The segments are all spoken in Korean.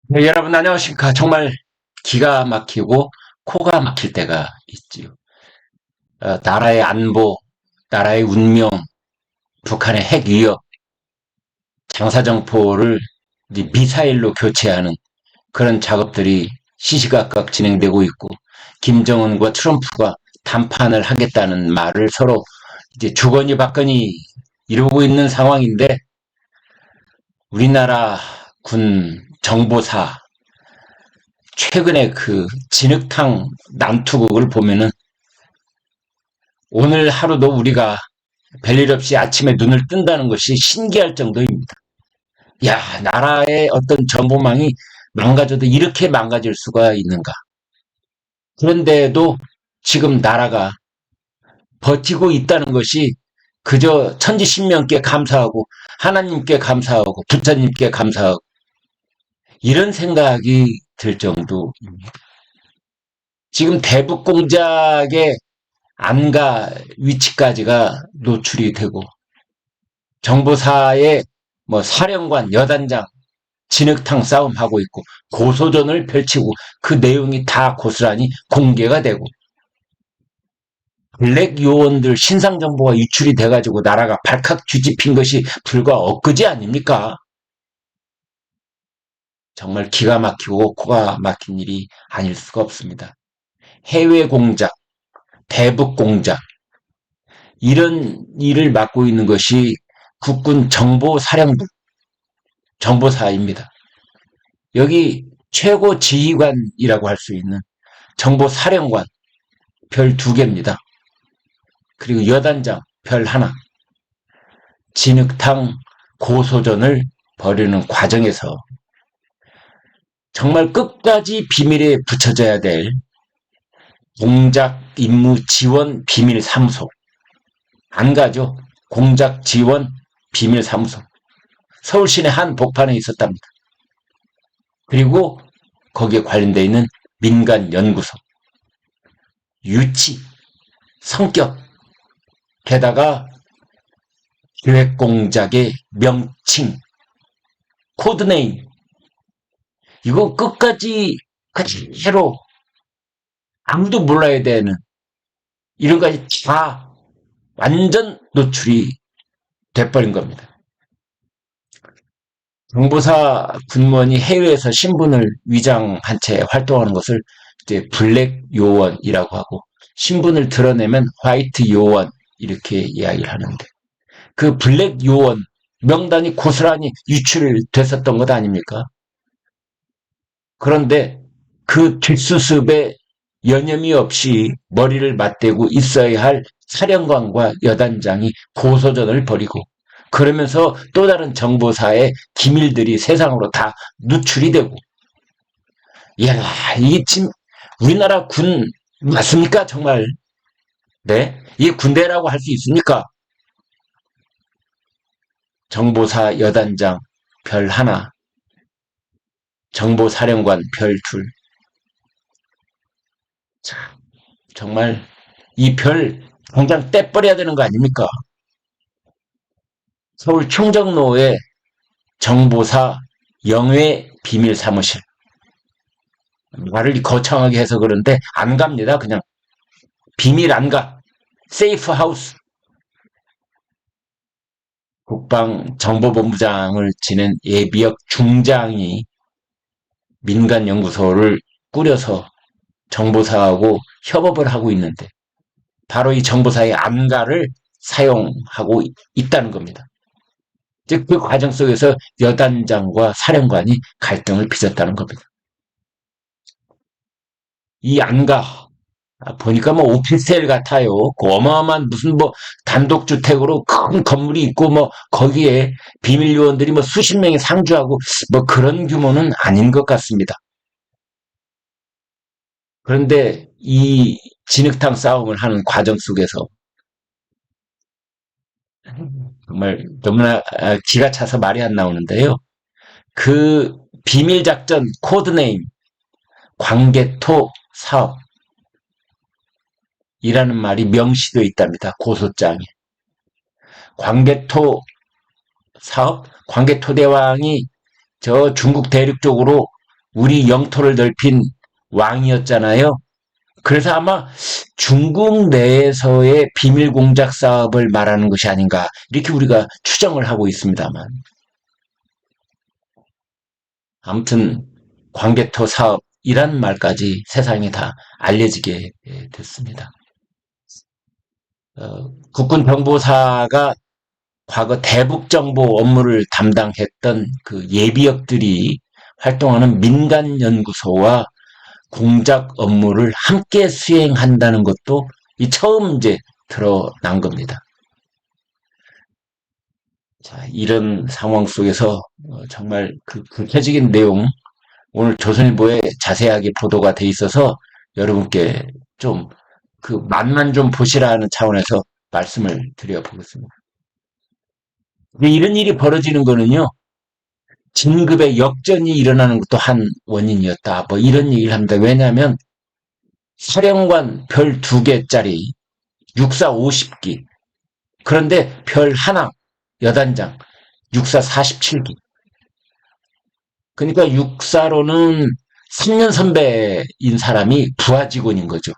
네, 여러분 안녕하십니까. 정말 기가 막히고 코가 막힐 때가 있지요. 나라의 안보, 나라의 운명, 북한의 핵 위협, 장사정포를 이제 미사일로 교체하는 그런 작업들이 시시각각 진행되고 있고, 김정은과 트럼프가 담판을 하겠다는 말을 서로 이제 주거니 받거니 이루고 있는 상황인데, 우리나라 군 정보사 최근에 그 진흙탕 남투극을 보면은 오늘 하루도 우리가 별일 없이 아침에 눈을 뜬다는 것이 신기할 정도입니다. 야, 나라의 어떤 정보망이 망가져도 이렇게 망가질 수가 있는가. 그런데도 지금 나라가 버티고 있다는 것이 그저 천지신명께 감사하고 하나님께 감사하고 부처님께 감사하고 이런 생각이 들 정도입니다. 지금 대북 공작의 안가 위치까지가 노출이 되고 정보사의 뭐 사령관, 여단장 진흙탕 싸움하고 있고 고소전을 펼치고 그 내용이 다 고스란히 공개가 되고 블랙 요원들 신상 정보가 유출이 돼가지고 나라가 발칵 뒤집힌 것이 불과 엊그제 아닙니까? 정말 기가 막히고 코가 막힌 일이 아닐 수가 없습니다. 해외 공작, 대북 공작 이런 일을 맡고 있는 것이 국군 정보사령부, 정보사입니다. 여기 최고 지휘관이라고 할 수 있는 정보사령관 별 2개입니다. 그리고 여단장 별 1. 진흙탕 고소전을 벌이는 과정에서 정말 끝까지 비밀에 붙여져야 될 공작 임무 지원 비밀사무소. 안 가죠. 공작 지원 비밀사무소. 서울 시내 한 복판에 있었답니다. 그리고 거기에 관련되어 있는 민간연구소. 유치, 성격, 게다가 기획공작의 명칭, 코드네임. 이거 끝까지 그대로 아무도 몰라야 되는 이런 것까지 다 완전 노출이 돼버린 겁니다. 정보사 군무원이 해외에서 신분을 위장한 채 활동하는 것을 이제 블랙 요원이라고 하고 신분을 드러내면 화이트 요원 이렇게 이야기를 하는데 그 블랙 요원 명단이 고스란히 유출됐었던 것 아닙니까? 그런데 그 뒷수습에 여념이 없이 머리를 맞대고 있어야 할 사령관과 여단장이 고소전을 벌이고 그러면서 또 다른 정보사의 기밀들이 세상으로 다 누출이 되고 이야 이게 지금 우리나라 군 맞습니까 정말? 네? 이게 군대라고 할 수 있습니까? 정보사 여단장 별 1, 정보사령관 별 2. 참, 정말 이 별 당장 떼버려야 되는 거 아닙니까? 서울 충정로에 정보사 영외 비밀사무실. 말을 거창하게 해서 그런데 안 갑니다. 그냥 비밀 안 가. 세이프 하우스. 국방정보본부장을 지낸 예비역 중장이 민간연구소를 꾸려서 정보사하고 협업을 하고 있는데 바로 이 정보사의 안가를 사용하고 있다는 겁니다. 즉 그 과정 속에서 여단장과 사령관이 갈등을 빚었다는 겁니다. 이 안가 보니까 뭐 오피스텔 같아요. 그 어마어마한 무슨 뭐 단독주택으로 큰 건물이 있고 뭐 거기에 비밀 요원들이 뭐 수십 명이 상주하고 뭐 그런 규모는 아닌 것 같습니다. 그런데 이 진흙탕 싸움을 하는 과정 속에서 정말 너무나 기가 차서 말이 안 나오는데요. 그 비밀 작전 코드네임 광개토 사업이라는 말이 명시되어 있답니다. 고소장에. 광개토 사업, 광개토 대왕이 저 중국 대륙 쪽으로 우리 영토를 넓힌 왕이었잖아요. 그래서 아마 중국 내에서의 비밀 공작 사업을 말하는 것이 아닌가 이렇게 우리가 추정을 하고 있습니다만 아무튼 광개토 사업이란 말까지 세상에 다 알려지게 됐습니다. 국군 정보사가 과거 대북 정보 업무를 담당했던 그 예비역들이 활동하는 민간 연구소와 공작 업무를 함께 수행한다는 것도 이 처음 이제 드러난 겁니다. 자, 이런 상황 속에서 정말 그 구체적인 내용 오늘 조선일보에 자세하게 보도가 돼 있어서 여러분께 좀 그 맛만 좀 보시라는 차원에서 말씀을 드려보겠습니다. 이런 일이 벌어지는 거는요, 진급의 역전이 일어나는 것도 한 원인이었다. 뭐 이런 얘기를 합니다. 왜냐하면 사령관 별 2개짜리 육사 50기. 그런데 별 하나 여단장 육사 47기. 그러니까 육사로는 3년 선배인 사람이 부하 직원인 거죠.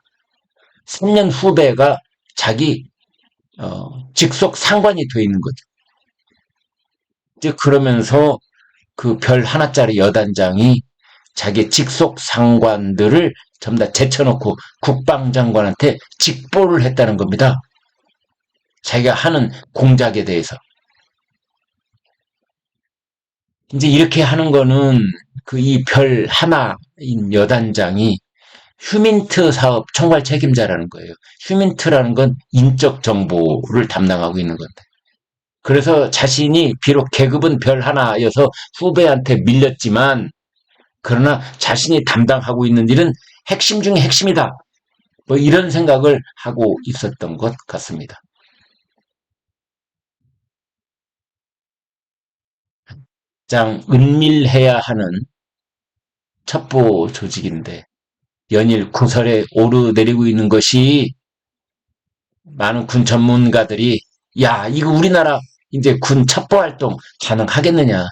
3년 후배가 자기 직속 상관이 돼 있는 거죠. 이제 그러면서 그 별 하나짜리 여단장이 자기 직속 상관들을 전부 다 제쳐놓고 국방장관한테 직보를 했다는 겁니다. 자기가 하는 공작에 대해서. 이제 이렇게 하는 거는 그 이 별 하나인 여단장이 휴민트 사업 총괄 책임자라는 거예요. 휴민트라는 건 인적 정보를 담당하고 있는 건데. 그래서 자신이 비록 계급은 별 하나여서 후배한테 밀렸지만 그러나 자신이 담당하고 있는 일은 핵심 중에 핵심이다. 뭐 이런 생각을 하고 있었던 것 같습니다. 가장 은밀해야 하는 첩보 조직인데 연일 구설에 오르내리고 있는 것이 많은 군 전문가들이 야 이거 우리나라 이제 군 첩보 활동 가능하겠느냐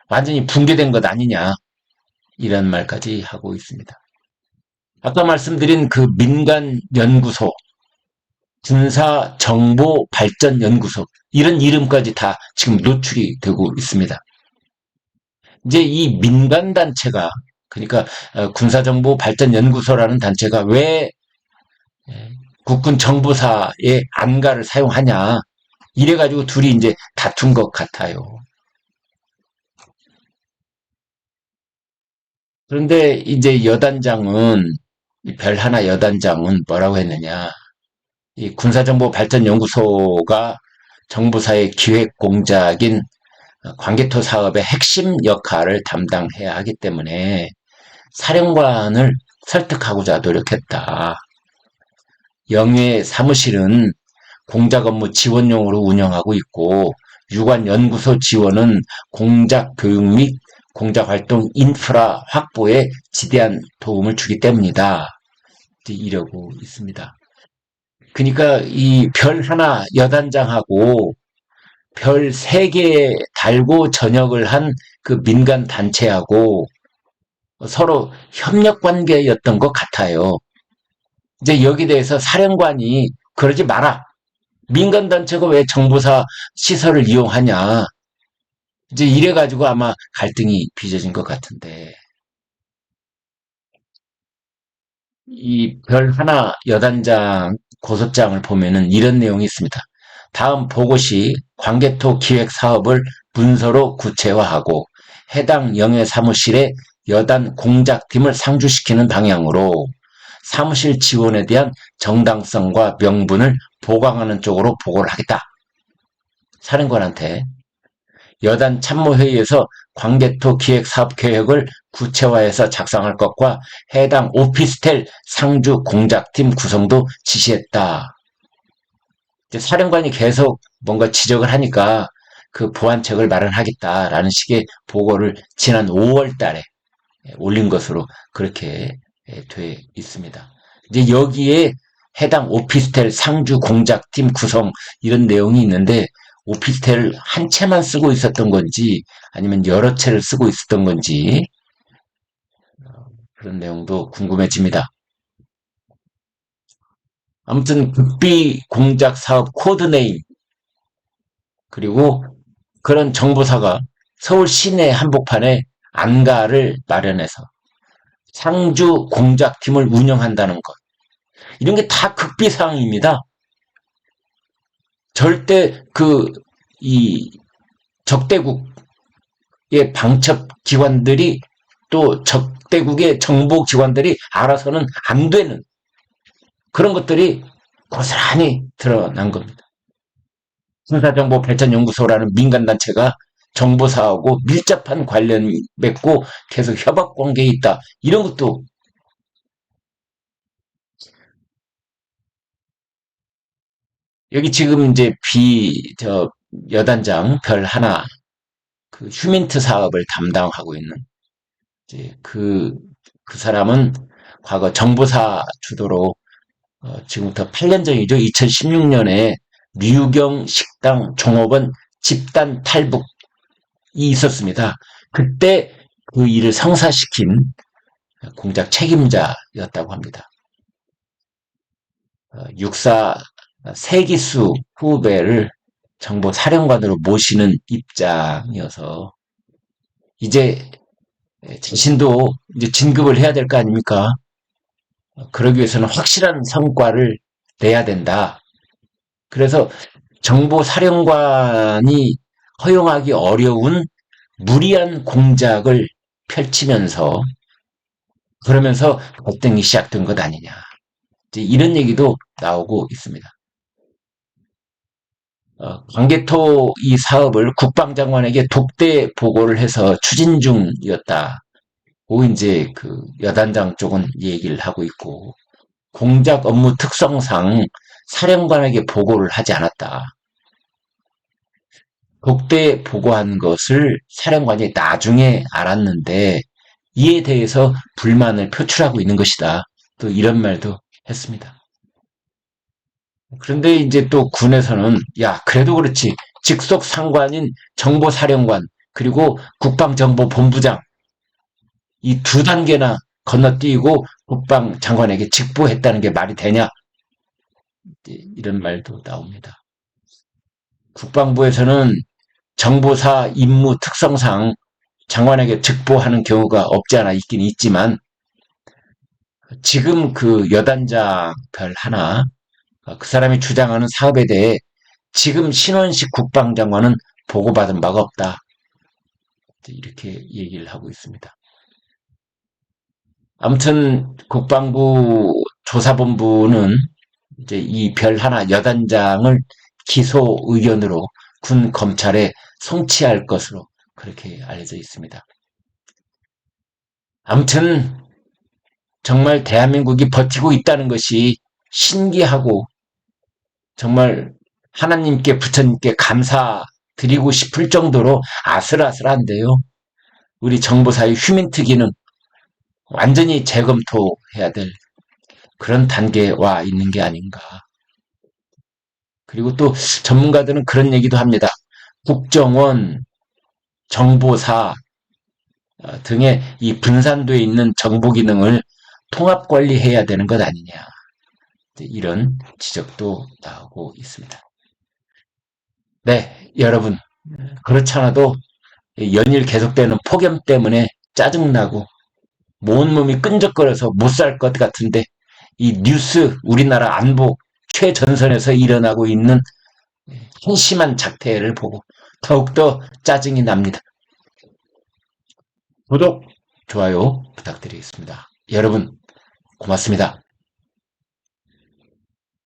완전히 붕괴된 것 아니냐 이런 말까지 하고 있습니다. 아까 말씀드린 그 민간 연구소 군사정보발전연구소 이런 이름까지 다 지금 노출이 되고 있습니다. 이제 이 민간 단체가 그러니까 군사정보발전연구소라는 단체가 왜 국군 정보사의 안가를 사용하냐 이래가지고 둘이 이제 다툰 것 같아요. 그런데 이제 여단장은 별 하나 여단장은 뭐라고 했느냐? 이 군사정보발전연구소가 정부사의 기획 공작인 광개토 사업의 핵심 역할을 담당해야 하기 때문에 사령관을 설득하고자 노력했다. 영해 사무실은 공작 업무 지원용으로 운영하고 있고 유관연구소 지원은 공작 교육 및 공작 활동 인프라 확보에 지대한 도움을 주기 때문이다. 이러고 있습니다. 그러니까 이 별 하나 여단장하고 별 3개 달고 전역을 한 그 민간 단체하고 서로 협력 관계였던 것 같아요. 이제 여기 대해서 사령관이 그러지 마라. 민간 단체가 왜 정보사 시설을 이용하냐. 이제 이래가지고 아마 갈등이 빚어진 것 같은데. 이 별 하나 여단장 고소장을 보면은 이런 내용이 있습니다. 다음 보고 시 광개토 기획 사업을 문서로 구체화하고 해당 영해 사무실에 여단 공작팀을 상주시키는 방향으로 사무실 지원에 대한 정당성과 명분을 보강하는 쪽으로 보고를 하겠다. 사령관한테 여단 참모회의에서 광개토 기획사업계획을 구체화해서 작성할 것과 해당 오피스텔 상주 공작팀 구성도 지시했다. 이제 사령관이 계속 뭔가 지적을 하니까 그 보완책을 마련하겠다라는 식의 보고를 지난 5월 달에 올린 것으로 그렇게 돼 있습니다. 이제 여기에 해당 오피스텔 상주 공작팀 구성 이런 내용이 있는데 오피스텔을 한 채만 쓰고 있었던 건지 아니면 여러 채를 쓰고 있었던 건지 그런 내용도 궁금해집니다. 아무튼 극비 공작 사업 코드네임 그리고 그런 정보사가 서울 시내 한복판에 안가를 마련해서 상주 공작팀을 운영한다는 것. 이런 게 다 극비 사항입니다. 절대 이 적대국의 방첩 기관들이 또 적대국의 정보 기관들이 알아서는 안 되는 그런 것들이 고스란히 드러난 겁니다. 군사정보발전연구소라는 민간단체가 정보사하고 밀접한 관련 맺고 계속 협업 관계에 있다. 이런 것도 여기 지금 이제 여단장 별 하나 그 휴민트 사업을 담당하고 있는 이제 그 사람은 과거 정보사 주도로 지금부터 8년 전이죠. 2016년에 류경 식당 종업원 집단 탈북이 있었습니다. 그때 그 일을 성사시킨 공작 책임자였다고 합니다. 육사 세기수 후배를 정보사령관으로 모시는 입장이어서 이제 자신도 이제 진급을 해야 될 거 아닙니까? 그러기 위해서는 확실한 성과를 내야 된다. 그래서 정보사령관이 허용하기 어려운 무리한 공작을 펼치면서 그러면서 갈등이 시작된 것 아니냐. 이런 얘기도 나오고 있습니다. 광개토 이 사업을 국방장관에게 독대 보고를 해서 추진 중이었다. 고 이제 그 여단장 쪽은 얘기를 하고 있고 공작 업무 특성상 사령관에게 보고를 하지 않았다. 독대 보고한 것을 사령관이 나중에 알았는데 이에 대해서 불만을 표출하고 있는 것이다. 또 이런 말도 했습니다. 그런데 이제 또 군에서는 야 그래도 그렇지 직속 상관인 정보사령관 그리고 국방정보본부장 이 두 단계나 건너뛰고 국방장관에게 직보했다는 게 말이 되냐 이런 말도 나옵니다. 국방부에서는 정보사 임무 특성상 장관에게 직보하는 경우가 없지 않아 있긴 있지만 지금 그 여단장 별 하나 그 사람이 주장하는 사업에 대해 지금 신원식 국방장관은 보고받은 바가 없다. 이렇게 얘기를 하고 있습니다. 아무튼 국방부 조사본부는 이제 이 별 하나 여단장을 기소 의견으로 군 검찰에 송치할 것으로 그렇게 알려져 있습니다. 아무튼 정말 대한민국이 버티고 있다는 것이 신기하고 정말 하나님께 부처님께 감사드리고 싶을 정도로 아슬아슬한데요. 우리 정보사의 휴민특위는 완전히 재검토해야 될 그런 단계에 와 있는 게 아닌가. 그리고 또 전문가들은 그런 얘기도 합니다. 국정원, 정보사 등의 이 분산되어 있는 정보 기능을 통합 관리해야 되는 것 아니냐. 이런 지적도 나오고 있습니다. 네, 여러분. 그렇지 않아도 연일 계속되는 폭염 때문에 짜증나고 온몸이 끈적거려서 못 살 것 같은데 이 뉴스 우리나라 안보 최전선에서 일어나고 있는 한심한 작태를 보고 더욱더 짜증이 납니다. 구독, 좋아요 부탁드리겠습니다. 여러분 고맙습니다.